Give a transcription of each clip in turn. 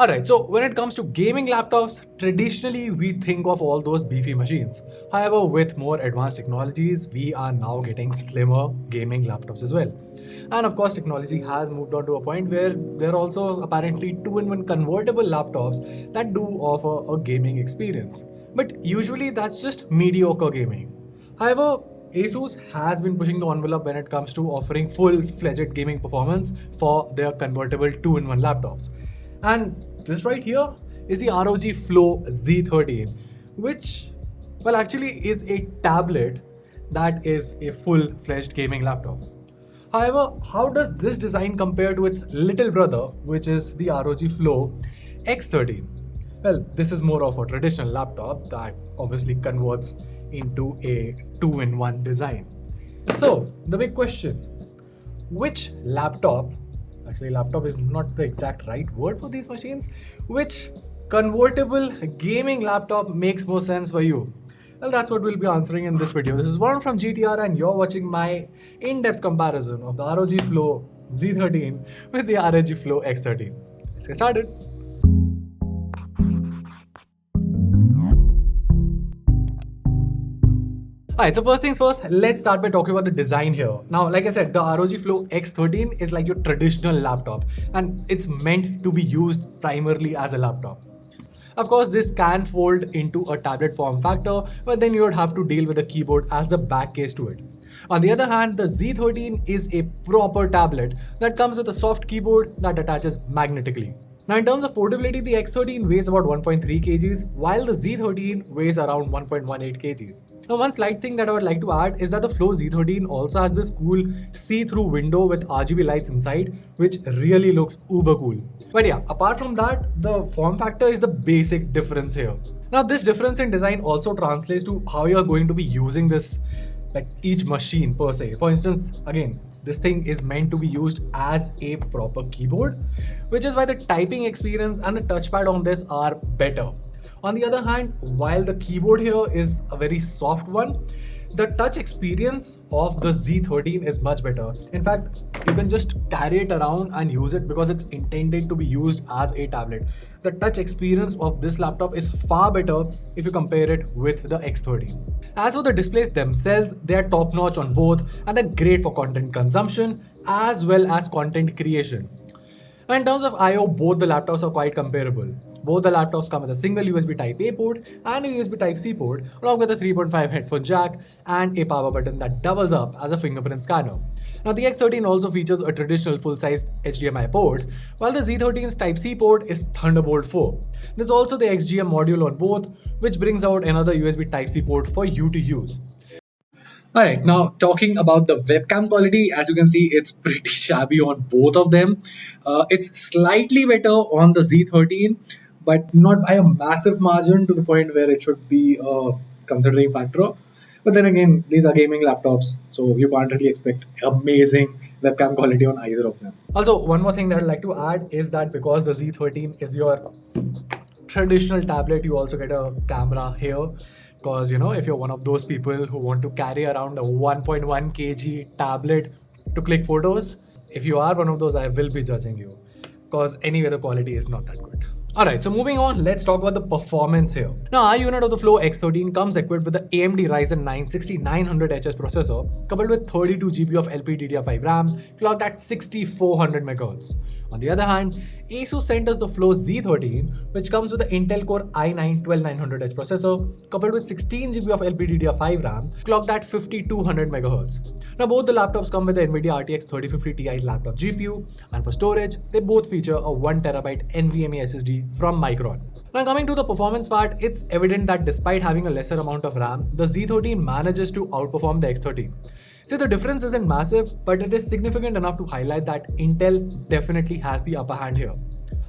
Alright, so when it comes to gaming laptops, traditionally we think of all those beefy machines. However, with more advanced technologies, we are now getting slimmer gaming laptops as well. And of course, technology has moved on to a point where there are also apparently two-in-one convertible laptops that do offer a gaming experience. But usually that's just mediocre gaming. However, Asus has been pushing the envelope when it comes to offering full-fledged gaming performance for their convertible two-in-one laptops. And this right here is the ROG Flow Z13, which, well, actually is a tablet that is a full-fledged gaming laptop. However, how does this design compare to its little brother, which is the ROG Flow X13? Well, this is more of a traditional laptop that obviously converts into a two-in-one design. So, the big question, which laptop, actually laptop is not the exact right word for these machines, which convertible gaming laptop makes more sense for you? Well, that's what we'll be answering in this video. This is Varun from GTR and you're watching my in-depth comparison of the ROG Flow Z13 with the ROG Flow X13. Let's get started. Alright, so first things first, let's start by talking about the design here. Now, like I said, the ROG Flow X13 is like your traditional laptop and it's meant to be used primarily as a laptop. Of course, this can fold into a tablet form factor, but then you would have to deal with the keyboard as the back case to it. On the other hand, the Z13 is a proper tablet that comes with a soft keyboard that attaches magnetically. Now, in terms of portability, the X13 weighs about 1.3 kgs, while the Z13 weighs around 1.18 kgs. Now, one slight thing that I would like to add is that the Flow Z13 also has this cool see-through window with RGB lights inside, which really looks uber cool. But yeah, apart from that, the form factor is the basic difference here. Now, this difference in design also translates to how you're going to be using this, like each machine per se. For instance, again, this thing is meant to be used as a proper keyboard, which is why the typing experience and the touchpad on this are better. On the other hand, while the keyboard here is a very soft one, the touch experience of the Z13 is much better. In fact, you can just carry it around and use it because it's intended to be used as a tablet. The touch experience of this laptop is far better if you compare it with the X13. As for the displays themselves, they are top notch on both and they're great for content consumption as well as content creation. Now, in terms of I/O, both the laptops are quite comparable. Both the laptops come with a single USB Type-A port and a USB Type-C port, along with a 3.5 headphone jack and a power button that doubles up as a fingerprint scanner. Now, the X13 also features a traditional full-size HDMI port, while the Z13's Type-C port is Thunderbolt 4. There's also the XGM module on both, which brings out another USB Type-C port for you to use. Alright, now talking about the webcam quality, as you can see, it's pretty shabby on both of them. It's slightly better on the Z13, but not by a massive margin to the point where it should be a considering factor. But then again, these are gaming laptops, so you can't really expect amazing webcam quality on either of them. Also, one more thing that I'd like to add is that because the Z13 is your traditional tablet, you also get a camera here. Because, if you're one of those people who want to carry around a 1.1 kg tablet to click photos, if you are one of those, I will be judging you. Because anyway, the quality is not that good. Alright, so moving on, let's talk about the performance here. Now, our unit of the Flow X13 comes equipped with the AMD Ryzen 9 6900HS processor, coupled with 32GB of LPDDR5 RAM, clocked at 6400 MHz. On the other hand, Asus sent us the Flow Z13, which comes with the Intel Core i9 12900H processor, coupled with 16GB of LPDDR5 RAM, clocked at 5200 MHz. Now, both the laptops come with the NVIDIA RTX 3050 Ti laptop GPU, and for storage, they both feature a 1TB NVMe SSD from Micron. Now, coming to the performance part, it's evident that despite having a lesser amount of RAM, the Z13 manages to outperform the X13. See, the difference isn't massive, but it is significant enough to highlight that Intel definitely has the upper hand here.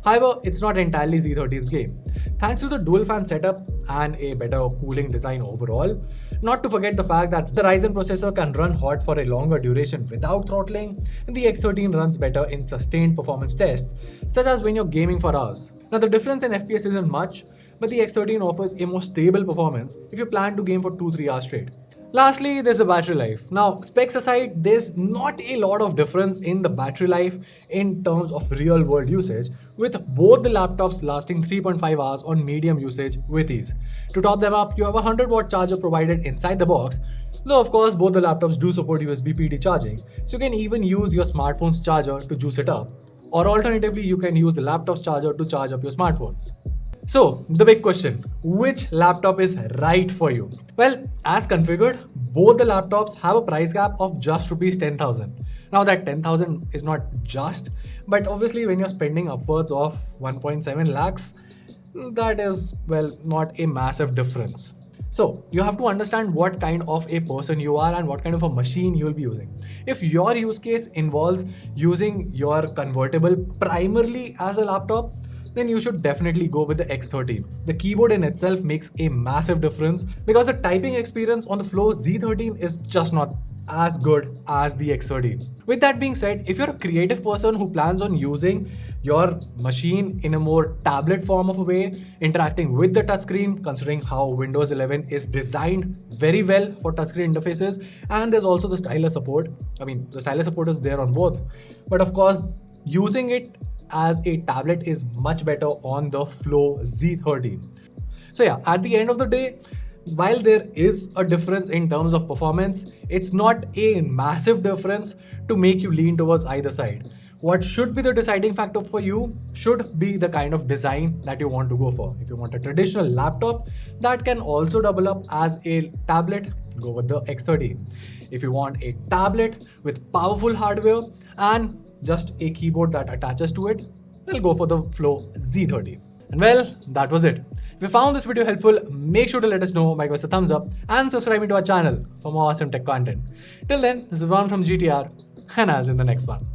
However, it's not entirely Z13's game. Thanks to the dual fan setup and a better cooling design overall, not to forget the fact that the Ryzen processor can run hot for a longer duration without throttling, and the X13 runs better in sustained performance tests, such as when you're gaming for hours. Now, the difference in FPS isn't much, but the X13 offers a more stable performance if you plan to game for 2-3 hours straight. Lastly, there's the battery life. Now, specs aside, there's not a lot of difference in the battery life in terms of real world usage, with both the laptops lasting 3.5 hours on medium usage with ease. To top them up, you have a 100-watt charger provided inside the box, though of course both the laptops do support USB PD charging, so you can even use your smartphone's charger to juice it up. Or alternatively, you can use the laptop's charger to charge up your smartphones. So, the big question, which laptop is right for you? Well, as configured, both the laptops have a price gap of just rupees 10,000. Now that 10,000 is not just, but obviously when you're spending upwards of 1.7 lakhs, that is, well, not a massive difference. So you have to understand what kind of a person you are and what kind of a machine you'll be using. If your use case involves using your convertible primarily as a laptop, then you should definitely go with the X13. The keyboard in itself makes a massive difference because the typing experience on the Flow Z13 is just not as good as the X13. With that being said, if you're a creative person who plans on using your machine in a more tablet form of a way, interacting with the touchscreen, considering how Windows 11 is designed very well for touchscreen interfaces, and there's also the stylus support. I mean, the stylus support is there on both, but of course, using it as a tablet is much better on the Flow Z13. So yeah, at the end of the day, while there is a difference in terms of performance, it's not a massive difference to make you lean towards either side. What should be the deciding factor for you should be the kind of design that you want to go for. If you want a traditional laptop that can also double up as a tablet, go with the X13. If you want a tablet with powerful hardware and just a keyboard that attaches to it, we'll go for the Flow Z13. And well, that was it. If you found this video helpful, make sure to let us know by giving us a thumbs up and subscribing to our channel for more awesome tech content. Till then, this is Ron from GTR, and I'll see you in the next one.